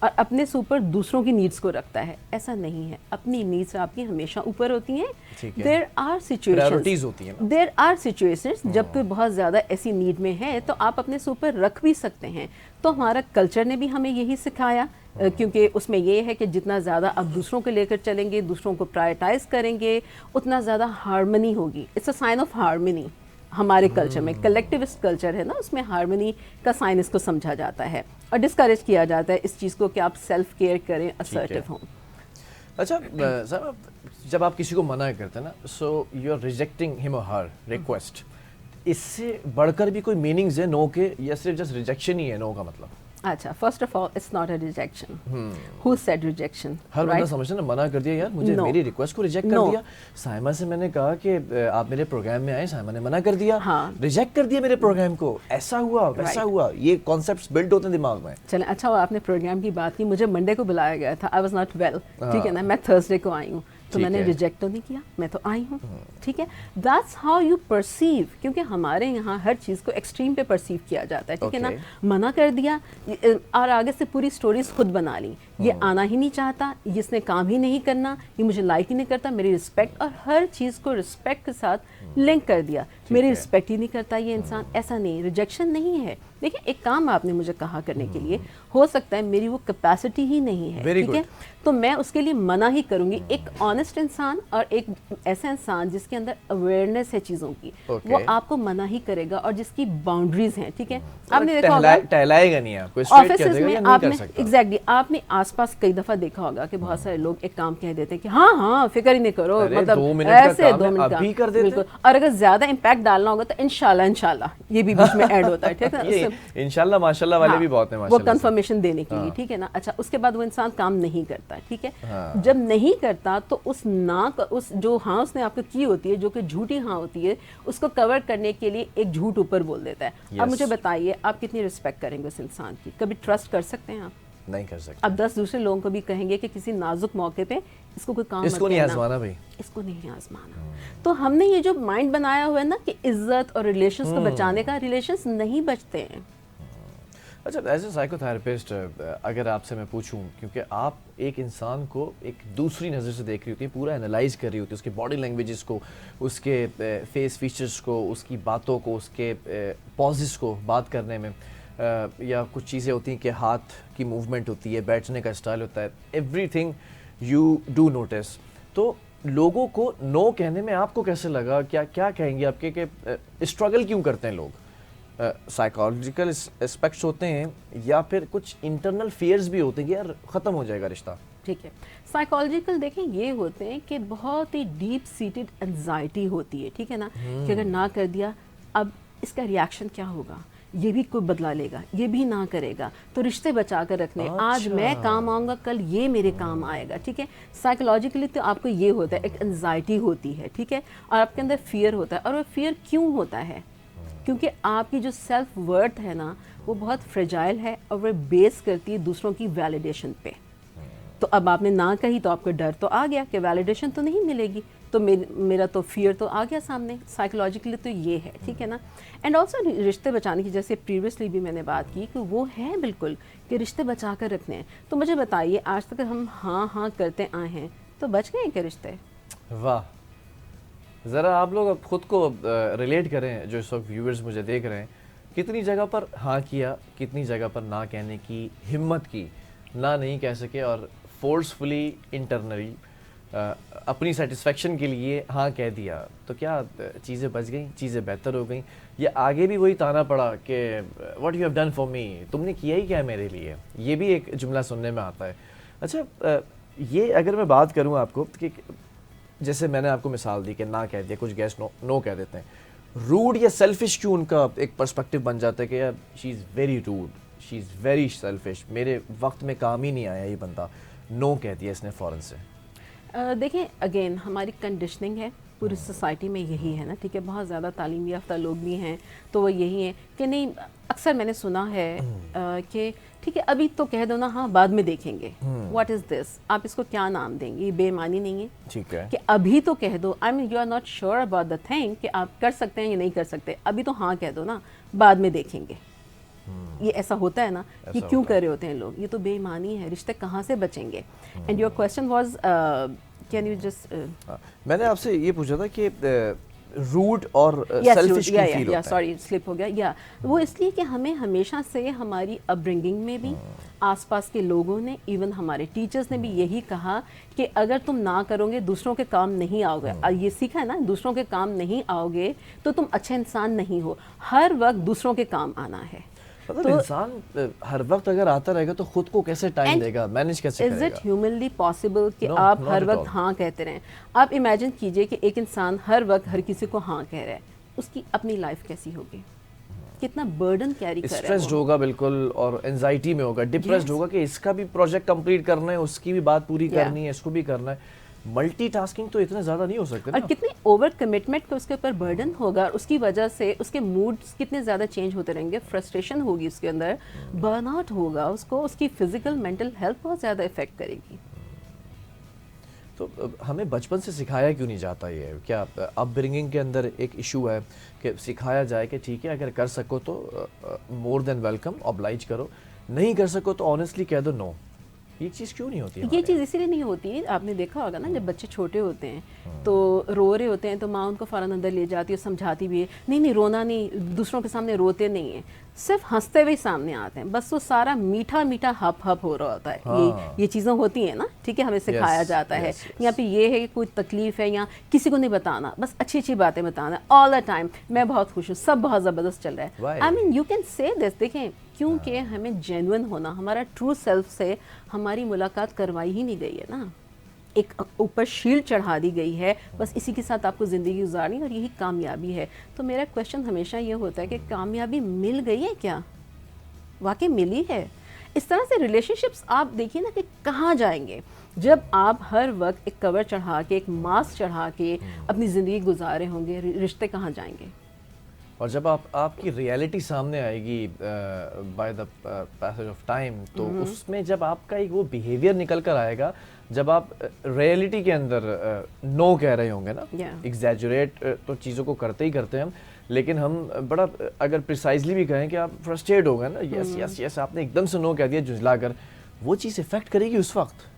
اور اپنے سے اوپر دوسروں کی نیڈس کو رکھتا ہے. ایسا نہیں ہے, اپنی نیڈس آپ کی ہمیشہ اوپر ہوتی ہیں. دیر آر سچویشنز جب کوئی بہت زیادہ ایسی نیڈ میں ہے تو آپ اپنے سے اوپر رکھ بھی سکتے ہیں. تو ہمارا کلچر نے بھی ہمیں یہی سکھایا, کیونکہ اس میں یہ ہے کہ جتنا زیادہ آپ دوسروں کو لے کر چلیں گے, دوسروں کو پرائرٹائز کریں گے, اتنا زیادہ ہارمنی ہوگی. It's a sign of harmony. ہمارے کلچر میں کلیکٹیوسٹ کلچر ہے نا, اس میں ہارمنی کا سائن اس کو سمجھا جاتا ہے اور ڈسکریج کیا جاتا ہے اس چیز کو کہ آپ سیلف کیئر کریں, اسرٹیو ہوں. اچھا صاحب, جب آپ کسی کو منع کرتے ہیں نا, سو یو آر ریجیکٹنگ ہم اور ہر ریکویسٹ, اس سے بڑھ کر بھی کوئی میننگز ہے نو کے, یا صرف جسٹ ریجیکشن ہی ہے نو کا مطلب؟ اچھا, first of all it's not a rejection. Who said rejection? ہر بندہ سمجھتا ہے نا, منع کر دیا یار, مجھے میری ریکویسٹ کو ریجیکٹ کر دیا. سائمہ سے میں نے کہا کہ آپ میرے پروگرام میں آئے, سائمہ نے منع کر دیا, ریجیکٹ کر دیا میرے پروگرام کو, ایسا ہوا ویسا ہوا. یہ کانسیپٹس بلڈ ہوتے ہیں دماغ میں. چلیں, اچھا ہوا آپ نے پروگرام کی بات کی. مجھے منڈے کو بلایا گیا تھا, آئی واز ناٹ ویل, ٹھیک ہے نا, میں تھرسڈے کو آئی ہوں, تو میں نے ریجیکٹ تو نہیں کیا, میں تو آئی ہوں, ٹھیک ہے. دیٹس ہاؤ یو پرسیو, کیونکہ ہمارے یہاں ہر چیز کو ایکسٹریم پہ پرسیو کیا جاتا ہے, ٹھیک ہے نا. منع کر دیا اور آگے سے پوری سٹوریز خود بنا لی, یہ آنا ہی نہیں چاہتا, اس نے کام ہی نہیں کرنا, یہ مجھے لائک ہی نہیں کرتا, میری رسپیکٹ, اور ہر چیز کو رسپیکٹ کے ساتھ لنک کر دیا, میری رسپیکٹ ہی نہیں کرتا یہ انسان. ایسا نہیں, ریجیکشن نہیں ہے. دیکھیں, ایک کام آپ نے مجھے کہا کرنے کے لیے, ہو سکتا ہے میری وہ کیپیسٹی ہی نہیں ہے, ٹھیک ہے, تو میں اس کے لیے منع ہی کروں گی. ایک آنیسٹ انسان اور ایک ایسا انسان جس کے اندر اویئرنیس ہے چیزوں کی, وہ آپ کو منع ہی کرے گا, اور جس کی باؤنڈریز ہیں, ٹھیک ہے. آپ نے دیکھا ہوگا ٹہلائے گا نہیں, آپ کو آفیسز میں آپ نے ایگزیکٹلی آپ نے آس پاس کئی دفعہ دیکھا ہوگا کہ بہت سارے لوگ ایک کام کہہ دیتے ہیں کہ ہاں ہاں فکر ہی نہیں کرو, مطلب ایسے 2 منٹ کا بالکل, اور اگر زیادہ امپیکٹ ڈالنا ہوگا تو انشاءاللہ یہ بھی بیچ میں ایڈ ہوتا ہے, ٹھیک ہے, انشاءاللہ ماشاءاللہ والے بھی بہت ہیں, وہ کنفرمیشن دینے کے لیے, ٹھیک ہے نا. اچھا, اس کے بعد وہ انسان کام نہیں کرتا, ٹھیک ہے. جب نہیں کرتا تو اس جو ہاں اس نے آپ کو کی ہوتی ہے, جو کہ جھوٹی ہاں ہوتی ہے, اس کو کور کرنے کے لیے ایک جھوٹ اوپر بول دیتا ہے. اب مجھے بتائیے, آپ کتنی رسپیکٹ کریں گے اس انسان کی؟ کبھی ٹرسٹ کر سکتے ہیں آپ؟ نہیں کر سکتے. اب 10 دوسرے لوگوں کو بھی کہیں گے کہ کسی نازک موقع پہ اس کو کوئی کام اس کو نہیں آزمانا بھائی, اس کو نہیں آزمانا. تو ہم نے یہ جو مائنڈ بنایا ہوا ہے نا کہ عزت اور ریلیشنز کو بچانے کا, ریلیشنز نہیں بچتے ہیں. اچھا, ایز اے سائیکو تھراپسٹ اگر آپ سے میں پوچھوں, کیونکہ آپ ایک انسان کو ایک دوسری نظر سے دیکھ رہی ہوتی ہیں, پورا انالائز کر رہی ہوتی ہے, اس کے باڈی لینگویجز کو, اس کے فیس فیچرز کو, اس کی باتوں کو, اس کے پازز کو بات کرنے میں, یا کچھ چیزیں ہوتی ہیں کہ ہاتھ کی موومنٹ ہوتی ہے, بیٹھنے کا اسٹائل ہوتا ہے, everything you do notice. تو لوگوں کو نو کہنے میں آپ کو کیسے لگا, کیا کہیں گے آپ کے کہ اسٹرگل کیوں کرتے ہیں لوگ؟ سائیکالوجیکل اسپیکٹس ہوتے ہیں یا پھر کچھ انٹرنل فیئرز بھی ہوتے ہیں کہ یار ختم ہو جائے گا رشتہ؟ ٹھیک ہے, سائیکالوجیکل دیکھیں یہ ہوتے ہیں کہ بہت ہی ڈیپ سیٹڈ انزائٹی ہوتی ہے, ٹھیک ہے نا, کہ اگر نہ کر دیا اب اس کا ریاکشن کیا ہوگا, یہ بھی کوئی بدلا لے گا, یہ بھی نہ کرے گا, تو رشتے بچا کر رکھنے, آج میں کام آؤں گا کل یہ میرے کام آئے گا, ٹھیک ہے. سائیکولوجیکلی تو آپ کو یہ ہوتا ہے, ایک انزائٹی ہوتی ہے, ٹھیک ہے, اور آپ کے اندر فیئر ہوتا ہے. اور وہ فیئر کیوں ہوتا ہے؟ کیونکہ آپ کی جو سیلف ورتھ ہے نا وہ بہت فریجائل ہے, اور وہ بیس کرتی ہے دوسروں کی ویلیڈیشن پہ. تو اب آپ نے نہ کہی تو آپ کو ڈر تو آ گیا کہ ویلیڈیشن تو نہیں ملے گی, تو میرا تو فیئر تو آ گیا سامنے. سائیکولوجیکلی تو یہ ہے, ٹھیک ہے نا. اینڈ آلسو رشتے بچانے کی, جیسے پریویسلی بھی میں نے بات کی کہ وہ ہے بالکل کہ رشتے بچا کر رکھنے ہیں. تو مجھے بتائیے, آج تک ہم ہاں ہاں کرتے آئے ہیں تو بچ گئے کہ رشتے؟ واہ, ذرا آپ لوگ اب خود کو ریلیٹ کریں, جو اس وقت ویورز مجھے دیکھ رہے ہیں, کتنی جگہ پر ہاں کیا, کتنی جگہ پر نہ کہنے کی ہمت کی, نہ نہیں کہہ سکے, اور فورسفلی انٹرنلی اپنی سیٹسفیکشن کے لیے ہاں کہہ دیا. تو کیا چیزیں بچ گئیں, چیزیں بہتر ہو گئیں, یا آگے بھی وہی تانا پڑا کہ what you have done for me, تم نے کیا ہی کیا میرے لیے؟ یہ بھی ایک جملہ سننے میں آتا ہے. اچھا, یہ اگر میں بات کروں آپ کو کہ جیسے میں نے آپ کو مثال دی کہ نہ کہہ دیا, کچھ گیسٹ نو کہہ دیتے ہیں, روڈ یا سیلفش کیوں ان کا ایک پرسپیکٹیو بن جاتا ہے کہ یار she is very rude, she is very selfish, میرے وقت میں کام ہی نہیں آیا یہ بندہ, نو کہہ دیا اس نے فوراً سے. دیکھیں اگین ہماری کنڈیشننگ ہے پوری سوسائٹی میں, یہی ہے نا, ٹھیک ہے. بہت زیادہ تعلیم یافتہ لوگ بھی ہیں تو وہ یہی ہیں کہ نہیں, اکثر میں نے سنا ہے کہ ٹھیک ہے ابھی تو کہہ دو نا, ہاں بعد میں دیکھیں گے. واٹ از دس, آپ اس کو کیا نام دیں گے؟ یہ بے معنی نہیں ہے, ٹھیک ہے, کہ ابھی تو کہہ دو. I mean you are not sure about the thing کہ آپ کر سکتے ہیں یا نہیں کر سکتے, ابھی تو ہاں کہہ دو نا, بعد میں دیکھیں گے. یہ ایسا ہوتا ہے نا, یہ کیوں کر رہے ہوتے ہیں لوگ, یہ تو بے ایمانی ہے, رشتے کہاں سے بچیں گے. And your question was, can you just, میں نے آپ سے یہ پوچھا تھا کہ روڈ اور سیلفش کیوں فیل ہوتا ہے. سوری سلپ ہو گیا. وہ اس لیے کہ ہمیں ہمیشہ سے ہماری اپ برنگنگ میں بھی, آس پاس کے لوگوں نے, ایون ہمارے ٹیچرز نے بھی یہی کہا کہ اگر تم نہ کرو گے دوسروں کے کام نہیں آؤ گے. یہ سیکھا ہے نا, دوسروں کے کام نہیں آؤ گے تو تم اچھے انسان نہیں ہو. ہر وقت دوسروں کے کام آنا ہے. مطلب انسان ہر وقت اگر آتا رہے گا تو خود کو کیسے ٹائم دے گا, مینیج کیسے کرے گا؟ Is it humanly possible کہ آپ ہر وقت ہاں کہتے رہیں؟ آپ امیجن کیجئے کہ ایک انسان ہر وقت ہر کسی کو ہاں کہہ رہا ہے, اس کی اپنی لائف کیسی ہوگی, کتنا برڈن کیری کر رہا ہے, اسٹریسڈ ہوگا بالکل, اور انزائٹی میں ہوگا, ڈپریسڈ ہوگا کہ اس کا بھی پروجیکٹ کمپلیٹ کرنا ہے, اس کی بھی بات پوری کرنی ہے, اس کو بھی کرنا ہے. ملٹی ٹاسکنگ تو اتنا زیادہ نہیں ہو سکتے, اور کتنی اوور کمٹمنٹ کا اس کے اوپر برڈن ہوگا, اور اس کی وجہ سے اس کے موڈز کتنے زیادہ چینج ہوتے رہیں گے, فرسٹریشن ہوگی اس کے اندر, برن آؤٹ ہوگا اس کو, اس کی فزیکل مینٹل ہیلتھ بہت زیادہ افیکٹ کرے گی. تو ہمیں بچپن سے سکھایا کیوں نہیں جاتا یہ؟ کیا اپ برنگنگ کے اندر ایک ایشو ہے کہ سکھایا جائے کہ ٹھیک ہے اگر کر سکو تو مور دین ویلکم, oblige کرو, نہیں کر سکو تو آنیسٹلی کہہ دو نو. یہ چیز کیوں نہیں ہوتی؟ یہ چیز اسی لیے نہیں ہوتی, آپ نے دیکھا ہوگا نا جب بچے چھوٹے ہوتے ہیں تو رو رہے ہوتے ہیں تو ماں ان کو فوراً اندر لے جاتی ہے, سمجھاتی بھی ہے, نہیں رونا نہیں, دوسروں کے سامنے روتے نہیں ہیں, صرف ہنستے ہوئے سامنے آتے ہیں, بس وہ سارا میٹھا میٹھا ہپ ہپ ہو رہا ہوتا ہے. یہ چیزیں ہوتی ہیں نا, ٹھیک ہے, ہمیں سکھایا جاتا ہے. یہاں پہ یہ ہے کہ کوئی تکلیف ہے یا کسی کو نہیں بتانا, بس اچھی اچھی باتیں بتانا آل دا ٹائم, میں بہت خوش ہوں, سب بہت زبردست چل رہا ہے. آئی مین یو کین سے دس, دیکھیں کیونکہ ہمیں جینوئن ہونا, ہمارا ٹرو سیلف سے ہماری ملاقات کروائی ہی نہیں گئی ہے نا, ایک اوپر شیلڈ چڑھا دی گئی ہے, بس اسی کے ساتھ آپ کو زندگی گزارنی, اور یہی کامیابی ہے. تو میرا کویشچن ہمیشہ یہ ہوتا ہے کہ کامیابی مل گئی ہے کیا؟ واقعی ملی ہے؟ اس طرح سے ریلیشن شپس آپ دیکھیے نا کہ کہاں جائیں گے جب آپ ہر وقت ایک کور چڑھا کے, ایک ماسک چڑھا کے اپنی زندگی گزار رہے ہوں گے, رشتے کہاں جائیں گے؟ اور جب آپ کی ریئلٹی سامنے آئے گی by the passage of time, تو اس میں جب آپ کا ایک وہ بیہیویئر نکل کر آئے گا, جب آپ ریئلٹی کے اندر نو کہہ رہے ہوں گے نا, ایگزیجریٹ تو چیزوں کو کرتے ہی کرتے ہیں ہم, لیکن ہم بڑا اگر پریسائزلی بھی کہیں کہ آپ فرسٹریٹ ہو گئے نا, یس یس یس, آپ نے ایک دم سے نو کہہ دیا جھنجھلا کر, وہ چیز افیکٹ کرے گی اس وقت.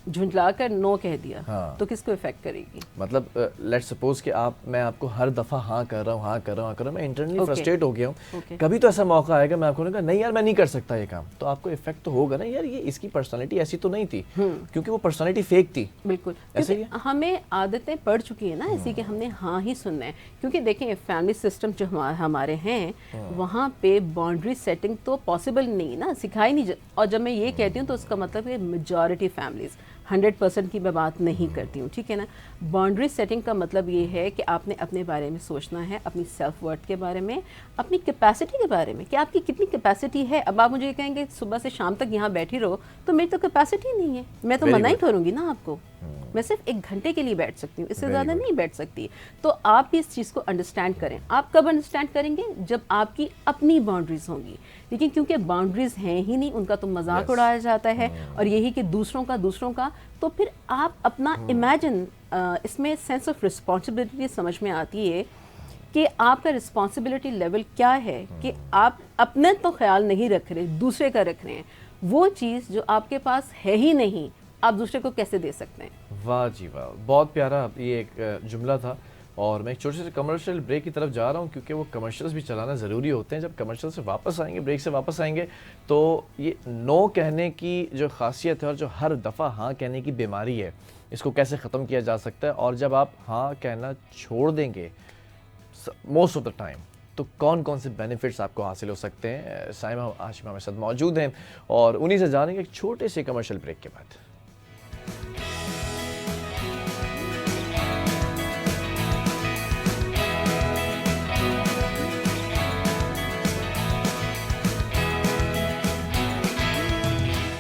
جھنجھلا کر نو کہہ دیا تو کس کو افیکٹ کرے گی؟ مطلب لیٹ سپوز کہ میں آپ کو ہر دفعہ ہاں کر رہا ہوں, میں انٹرنلی فرسٹریٹ ہو گیا ہوں, کبھی تو ایسا موقع آئے گا میں آپ کو کہا نہیں یار میں نہیں کر سکتا یہ کام, تو آپ کو افیکٹ تو ہوگا نا, یار یہ اس کی پرسنالٹی ایسی تو نہیں تھی, کیونکہ وہ پرسنالٹی فیک تھی. بالکل, کیونکہ ہمیں عادتیں پڑ چکی ہیں نا ایسی کہ ہم نے ہاں ہی سننا ہے. کیونکہ دیکھیں فیملی سسٹم جو ہمارے ہیں وہاں پہ باؤنڈری سیٹنگ تو پاسبل نہیں نا, سکھائی نہیں. اور جب میں یہ کہتی ہوں تو اس کا مطلب ہے میجورٹی فیملیز, 100% کی میں بات نہیں کرتی ہوں, ٹھیک ہے نا. باؤنڈری سیٹنگ کا مطلب یہ ہے کہ آپ نے اپنے بارے میں سوچنا ہے, اپنی سیلف ورتھ کے بارے میں, اپنی کیپیسٹی کے بارے میں کہ آپ کی کتنی کیپیسٹی ہے. اب آپ مجھے یہ کہیں گے صبح سے شام تک یہاں بیٹھی رہو, تو میری تو کیپیسٹی نہیں ہے, میں تو منع ہی کروں گی نا آپ کو. میں صرف 1 گھنٹے کے لیے بیٹھ سکتی ہوں, اس سے زیادہ نہیں بیٹھ سکتی. تو آپ بھی اس چیز کو انڈرسٹینڈ کریں. آپ کب انڈرسٹینڈ کریں گے؟ جب آپ کی اپنی باؤنڈریز ہوں گی. لیکن کیونکہ باؤنڈریز ہیں ہی نہیں, ان کا تو مذاق اڑایا جاتا ہے, اور یہی کہ دوسروں کا, تو پھر آپ اپنا امیجن, اس میں سینس آف رسپانسبلٹی سمجھ میں آتی ہے کہ آپ کا رسپانسبلٹی لیول کیا ہے, کہ آپ اپنے تو خیال نہیں رکھ رہے, دوسرے کا رکھ رہے ہیں. وہ چیز جو آپ کے پاس ہے ہی نہیں, آپ دوسرے کو کیسے دے سکتے ہیں؟ واہ جی واہ, بہت پیارا یہ ایک جملہ تھا. اور میں ایک چھوٹے سے کمرشل بریک کی طرف جا رہا ہوں, کیونکہ وہ کمرشلز بھی چلانا ضروری ہوتے ہیں. جب کمرشل سے واپس آئیں گے, بریک سے واپس آئیں گے, تو یہ نو کہنے کی جو خاصیت ہے اور جو ہر دفعہ ہاں کہنے کی بیماری ہے, اس کو کیسے ختم کیا جا سکتا ہے. اور جب آپ ہاں کہنا چھوڑ دیں گے موسٹ آف دا ٹائم, تو کون کون سے بینیفٹس آپ کو حاصل ہو سکتے ہیں. سائمہ ہاشم ہمارے ساتھ موجود ہیں, اور انہی سے جانیں گے ایک چھوٹے سے کمرشل بریک کے بعد.